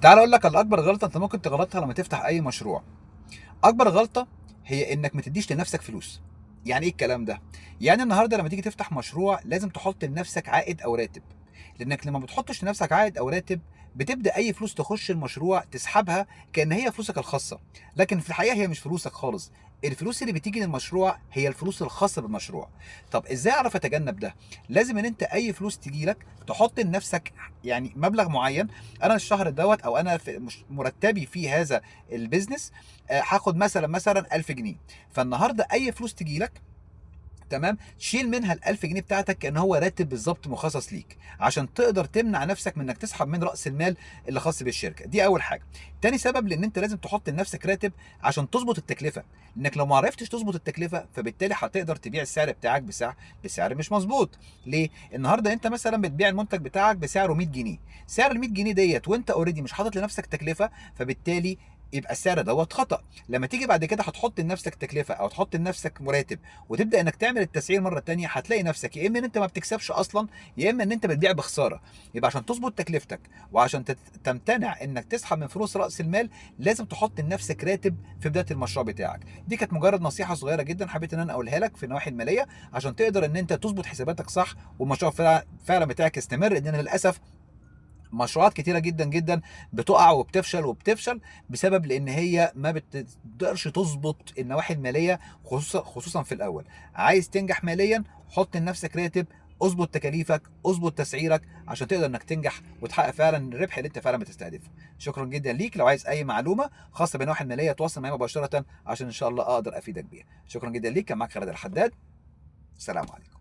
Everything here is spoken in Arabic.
تعال اقول لك على اكبر غلطه انت ممكن تغلطها لما تفتح اي مشروع. اكبر غلطه هي انك ما تديش لنفسك فلوس. يعني ايه الكلام ده؟ يعني النهارده لما تيجي تفتح مشروع لازم تحط لنفسك عائد او راتب، لانك لما ما بتحطش لنفسك عائد او راتب بتبدا اي فلوس تخش المشروع تسحبها كأن هي فلوسك الخاصه، لكن في الحقيقه هي مش فلوسك خالص. الفلوس اللي بتيجي للمشروع هي الفلوس الخاصه بالمشروع. طب ازاي اعرف اتجنب ده؟ لازم ان انت اي فلوس تجي لك تحط لنفسك يعني مبلغ معين. انا الشهر دوت او انا في مرتبي في هذا البيزنس هاخد مثلا 1000 جنيه. فالنهارده اي فلوس تجي لك، تمام، شيل منها ال 1000 جنيه بتاعتك كان هو راتب بالظبط مخصص ليك، عشان تقدر تمنع نفسك من انك تسحب من راس المال اللي خاص بالشركه. دي اول حاجه. تاني سبب، لان انت لازم تحط لنفسك راتب عشان تظبط التكلفه، لانك لو ما عرفتش تظبط التكلفه فبالتالي هتقدر تبيع السعر بتاعك بسعر مش مظبوط. ليه؟ النهارده انت مثلا بتبيع المنتج بتاعك بسعره 100 جنيه، سعر ال 100 جنيه ديت وانت اوريدي مش حاطط لنفسك تكلفه، فبالتالي يبقى السعر دوت خطأ. لما تيجي بعد كده هتحط لنفسك تكلفه او تحط لنفسك مراتب وتبدا انك تعمل التسعير مره تانية، هتلاقي نفسك يا اما ان انت ما بتكسبش اصلا، يا اما ان انت بتبيع بخساره. يبقى عشان تظبط تكلفتك وعشان تمتنع انك تسحب من فلوس راس المال لازم تحط لنفسك راتب في بدايه المشروع بتاعك. دي كانت مجرد نصيحه صغيره جدا حبيت ان انا اقولها لك في النواحي الماليه عشان تقدر ان انت تظبط حساباتك صح والمشروع فعلا بتاعك يستمر. لان للاسف مشروعات كتيرة جدا جدا بتقع وبتفشل وبتفشل بسبب لان هي ما بتقدرش تظبط النواحي المالية، خصوصا في الاول. عايز تنجح ماليا، حط لنفسك راتب، اظبط تكاليفك، اظبط تسعيرك عشان تقدر انك تنجح وتحقق فعلا الربح اللي انت فعلا بتستهدفه. شكرا جدا ليك. لو عايز اي معلومة خاصة بالنواحي المالية تواصل معي مباشرة عشان ان شاء الله اقدر افيدك بيها. شكرا جدا ليك. كان معاك خالد الحداد. السلام عليكم.